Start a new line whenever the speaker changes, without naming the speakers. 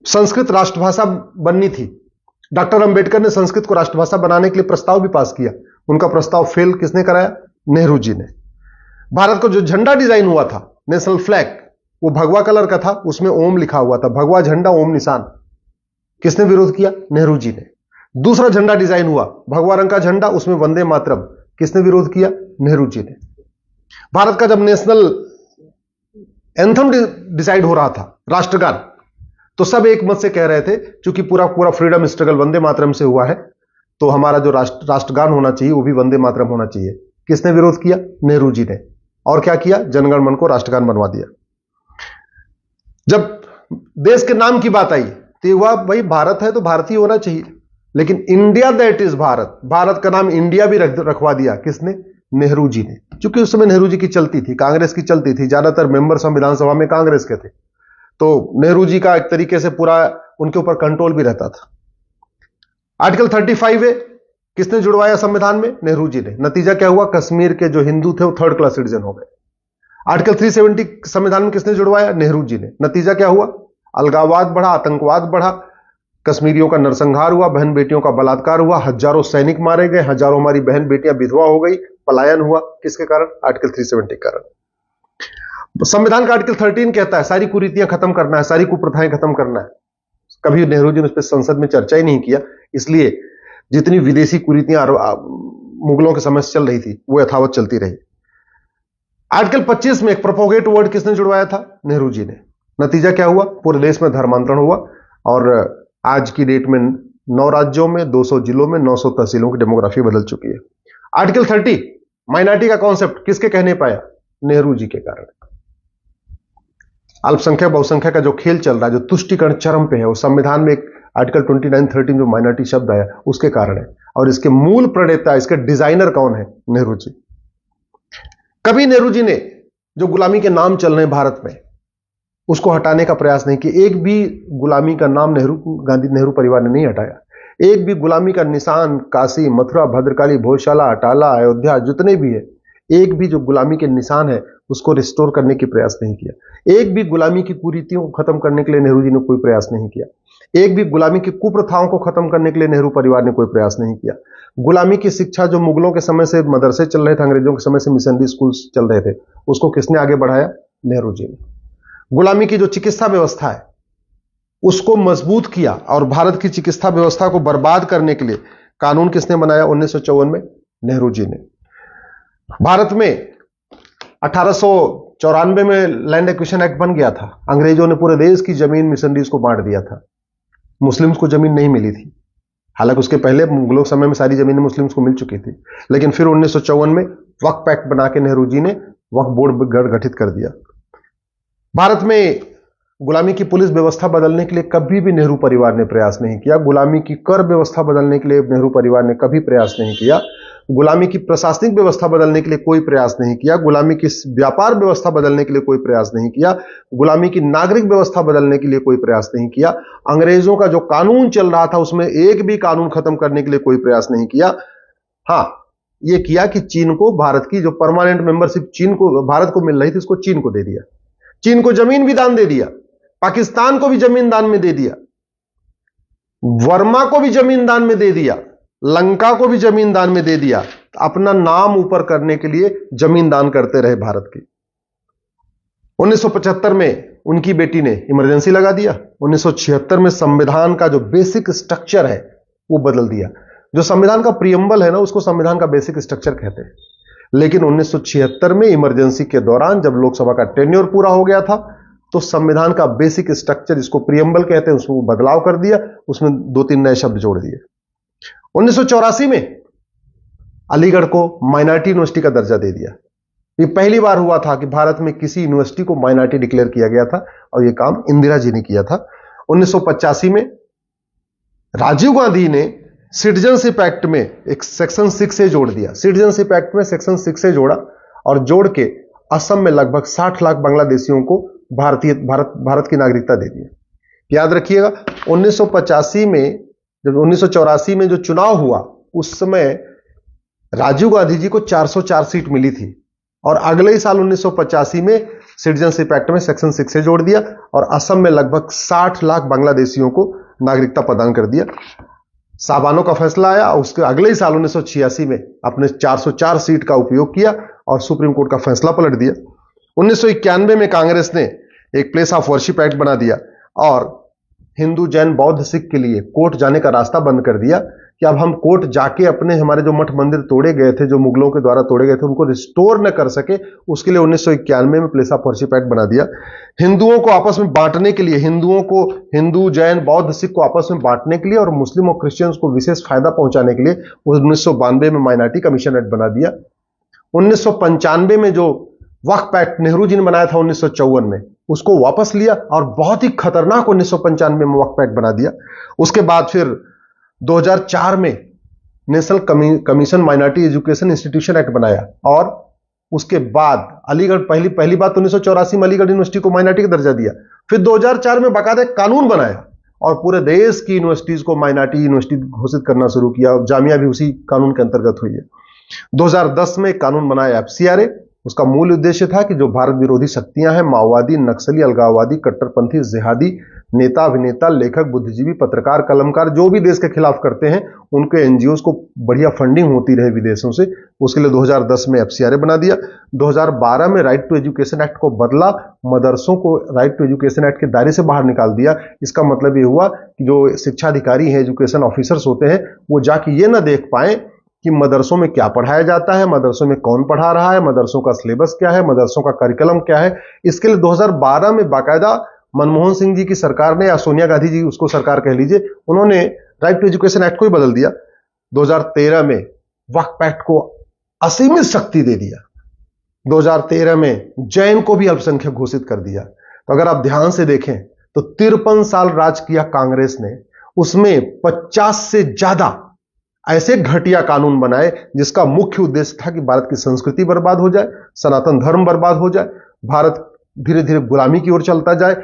संस्कृत राष्ट्रभाषा बननी थी। डॉक्टर अंबेडकर ने संस्कृत को राष्ट्रभाषा बनाने के लिए प्रस्ताव भी पास किया। उनका प्रस्ताव फेल किसने कराया? नेहरू जी ने। भारत का जो झंडा डिजाइन हुआ था, नेशनल फ्लैग, वो भगवा कलर का था, उसमें ओम लिखा हुआ था, भगवा झंडा ओम निशान। किसने विरोध किया? नेहरू जी ने। दूसरा झंडा डिजाइन हुआ, भगवा रंग का झंडा, उसमें वंदे मातरम। किसने विरोध किया? नेहरू जी ने। भारत का जब नेशनल एंथम डिसाइड हो रहा था, राष्ट्रगान, तो सब एक मत से कह रहे थे, क्योंकि पूरा पूरा फ्रीडम स्ट्रगल वंदे मातरम से हुआ है, तो हमारा जो राष्ट्रगान होना चाहिए वो भी वंदे मातरम होना चाहिए। किसने विरोध किया? नेहरू जी ने। और क्या किया? जनगण मन को राष्ट्रगान बनवा दिया। जब देश के नाम की बात आई तो ये हुआ, भाई भारत है तो भारतीय होना चाहिए, लेकिन India that is Bharat, Bharat का नाम इंडिया भी रखवा दिया। किसने? नेहरू जी ने। क्योंकि उस समय नेहरू जी की चलती थी, कांग्रेस की चलती थी, ज्यादातर मेंबर संविधान सभा में कांग्रेस के थे, तो नेहरू जी का एक तरीके से पूरा उनके ऊपर कंट्रोल भी रहता था। आर्टिकल 35 है, किसने जुड़वाया संविधान में? नेहरू जी ने। नतीजा क्या हुआ? कश्मीर के जो हिंदू थे वो थर्ड क्लास सिटीजन हो गए। आर्टिकल 370 संविधान में किसने जुड़वाया? नेहरू जी ने। नतीजा क्या हुआ? अलगाववाद बढ़ा, आतंकवाद बढ़ा, कश्मीरियों का नरसंहार हुआ, बहन बेटियों का बलात्कार हुआ, हजारों सैनिक मारे गए, हजारों हमारी बहन बेटियां विधवा हो गई, पलायन हुआ। किसके कारण? आर्टिकल 370 के कारण। संविधान का आर्टिकल 13 कहता है सारी कुरीतियां खत्म करना है, सारी कुप्रथाएं खत्म करना है। कभी नेहरू जी ने उस पर संसद में चर्चा ही नहीं किया, इसलिए जितनी विदेशी कुरीतियां मुगलों के समय से चल रही थी वो यथावत चलती रही। आर्टिकल 25 में एक प्रोपोगेट वर्ड किसने जुड़वाया था? नेहरू जी ने। नतीजा क्या हुआ? पूरे देश में धर्मांतरण हुआ, और आज की डेट में 9 राज्यों में, 200 जिलों में, 900 तहसीलों की डेमोग्राफी बदल चुकी है। आर्टिकल 30 माइनॉरिटी का कॉन्सेप्ट किसके कहने पाया? नेहरू जी के कारण। अल्पसंख्यक बहुसंख्यक का जो खेल चल रहा है, जो तुष्टीकरण चरम पे है, वो संविधान में एक आर्टिकल 29-13 जो माइनॉरिटी शब्द आया उसके कारण है। और इसके मूल प्रणेता, इसके डिजाइनर कौन है? नेहरू जी। कभी नेहरू जी ने जो गुलामी के नाम चल रहे हैं भारत में, उसको हटाने का प्रयास नहीं किया। एक भी गुलामी का नाम नेहरू परिवार ने नहीं हटाया। एक भी गुलामी का निशान, काशी, मथुरा, भद्रकाली, भोजशाला, अटाला, अयोध्या, जितने भी है, एक भी जो गुलामी के निशान है उसको रिस्टोर करने की प्रयास नहीं किया। एक भी गुलामी की कुरीतियों को खत्म करने के लिए नेहरू जी ने कोई प्रयास नहीं किया। एक भी गुलामी की कुप्रथाओं को खत्म करने के लिए नेहरू परिवार ने कोई प्रयास नहीं किया। गुलामी की शिक्षा जो मुगलों के समय से मदरसे चल रहे थे, अंग्रेजों के समय से मिशनरी स्कूल्स चल रहे थे, उसको किसने आगे बढ़ाया? नेहरू जी ने। गुलामी की जो चिकित्सा व्यवस्था है उसको मजबूत किया, और भारत की चिकित्सा व्यवस्था को बर्बाद करने के लिए कानून किसने बनाया? 1954 में नेहरू जी ने। भारत में 1894 में लैंड एक्विजिशन एक्ट बन गया था। अंग्रेजों ने पूरे देश की जमीन मिशनरीज को बांट दिया था। मुस्लिम्स को जमीन नहीं मिली थी, हालांकि उसके पहले मुगलों समय में सारी जमीनें मुस्लिम्स को मिल चुकी थी, लेकिन फिर 1954 में वक्फ एक्ट बना के नेहरू जी ने वक्फ बोर्ड गठित कर दिया। भारत में गुलामी की पुलिस व्यवस्था बदलने के लिए कभी भी नेहरू परिवार ने प्रयास नहीं किया। गुलामी की कर व्यवस्था बदलने के लिए नेहरू परिवार ने कभी प्रयास नहीं किया। गुलामी की प्रशासनिक व्यवस्था बदलने के लिए कोई प्रयास नहीं किया। गुलामी की व्यापार व्यवस्था बदलने के लिए कोई प्रयास नहीं किया। गुलामी की नागरिक व्यवस्था बदलने के लिए कोई प्रयास नहीं किया। अंग्रेजों का जो कानून चल रहा था उसमें एक भी कानून खत्म करने के लिए कोई प्रयास नहीं किया। हां, यह किया कि चीन को, भारत की जो परमानेंट मेंबरशिप चीन को, भारत को मिल रही थी, उसको चीन को दे दिया। चीन को जमीन भी दान दे दिया, पाकिस्तान को भी जमीन दान में दे दिया, वर्मा को भी जमीन दान में दे दिया, लंका को भी जमीन दान में दे दिया। अपना नाम ऊपर करने के लिए जमीन दान करते रहे भारत की। 1975 में उनकी बेटी ने इमरजेंसी लगा दिया। 1976 में संविधान का जो बेसिक स्ट्रक्चर है वो बदल दिया। जो संविधान का प्रियम्बल है ना, उसको संविधान का बेसिक स्ट्रक्चर कहते हैं। लेकिन 1976 में इमरजेंसी के दौरान जब लोकसभा का टेन्योर पूरा हो गया था, तो संविधान का बेसिक स्ट्रक्चर, जिसको प्रियम्बल कहते हैं, उसमें बदलाव कर दिया, उसमें 2-3 नए शब्द जोड़ दिए। 1984 में अलीगढ़ को माइनॉरिटी यूनिवर्सिटी का दर्जा दे दिया। ये पहली बार हुआ था कि भारत में किसी यूनिवर्सिटी को माइनॉरिटी डिक्लेयर किया गया था, और यह काम इंदिरा जी ने किया था। 1985 में राजीव गांधी ने सिटीजनशिप एक्ट में एक सेक्शन 6A जोड़ दिया। सिटीजनशिप एक्ट में सेक्शन 6A जोड़ा, और जोड़ के असम में लगभग 60 लाख बांग्लादेशियों को भारत की नागरिकता दे दी। याद रखिएगा, 1985 में, जब 1984 में जो चुनाव हुआ, उस समय राजीव गांधी जी को 404 सीट मिली थी, और अगले ही साल 1985 में सिटीजनशिप एक्ट में सेक्शन 6 से जोड़ दिया और असम में लगभग 60 लाख बांग्लादेशियों को नागरिकता प्रदान कर दिया। साबानो का फैसला आया, उसके अगले ही साल 1986 में अपने 404 सीट का उपयोग किया और सुप्रीम कोर्ट का फैसला पलट दिया। 1991 में कांग्रेस ने एक प्लेस ऑफ वर्शिप एक्ट बना दिया और हिंदू, जैन, बौद्ध, सिख के लिए कोर्ट जाने का रास्ता बंद कर दिया कि अब हम कोर्ट जाके अपने हमारे जो मठ मंदिर तोड़े गए थे, जो मुगलों के द्वारा तोड़े गए थे, उनको रिस्टोर न कर सके, उसके लिए 1991 में प्लेस ऑफ वर्शिप एक्ट बना दिया। हिंदुओं को आपस में बांटने के लिए, हिंदुओं को, हिंदू, जैन, बौद्ध, सिख को आपस में बांटने के लिए और मुस्लिम और क्रिश्चियंस को विशेष फायदा पहुंचाने के लिए 1992 में माइनॉरिटी कमीशन एक्ट बना दिया। 1995 में जो वक्फ एक्ट नेहरू जी ने बनाया था 1954 में, उसको वापस लिया और बहुत ही खतरनाक 1995 में वक्फ एक्ट बना दिया। उसके बाद फिर 2004 में national commission minority education institution act बनाया और उसके बाद अलीगढ़ पहली बात 1984 में अलीगढ़ यूनिवर्सिटी को माइनॉरिटी का दर्जा दिया। फिर 2004 में बाकायदा कानून बनाया और पूरे देश की यूनिवर्सिटीज को माइनॉरिटी यूनिवर्सिटी घोषित करना शुरू किया। जामिया भी उसी कानून के अंतर्गत हुई है। 2010 में कानून बनाया FCRA। उसका मूल उद्देश्य था कि जो भारत विरोधी शक्तियां हैं, माओवादी, नक्सली, अलगाववादी, कट्टरपंथी, जिहादी नेता, अभिनेता, लेखक, बुद्धिजीवी, पत्रकार, कलमकार जो भी देश के खिलाफ करते हैं, उनके NGOs को बढ़िया फंडिंग होती रहे विदेशों से, उसके लिए 2010 में FCRA बना दिया। 2012 में राइट टू एजुकेशन एक्ट को बदला, मदरसों को राइट टू एजुकेशन एक्ट के दायरे से बाहर निकाल दिया। इसका मतलब ये हुआ कि जो शिक्षा अधिकारी हैं, एजुकेशन ऑफिसर्स होते हैं, वो जाके ये ना देख पाए कि मदरसों में क्या पढ़ाया जाता है, मदरसों में कौन पढ़ा रहा है, मदरसों का सिलेबस क्या है, मदरसों का करिकुलम क्या है। इसके लिए 2012 में बाकायदा मनमोहन सिंह जी की सरकार ने, या सोनिया गांधी जी उसको सरकार कह लीजिए, उन्होंने राइट टू एजुकेशन एक्ट को ही बदल दिया। 2013 में वक्फ एक्ट को असीमित शक्ति दे दिया। 2013 में जैन को भी अल्पसंख्यक घोषित कर दिया। तो अगर आप ध्यान से देखें तो 53 साल राज किया कांग्रेस ने, उसमें 50 से ज्यादा ऐसे घटिया कानून बनाए जिसका मुख्य उद्देश्य था कि भारत की संस्कृति बर्बाद हो जाए, सनातन धर्म बर्बाद हो जाए, भारत धीरे धीरे गुलामी की ओर चलता जाए।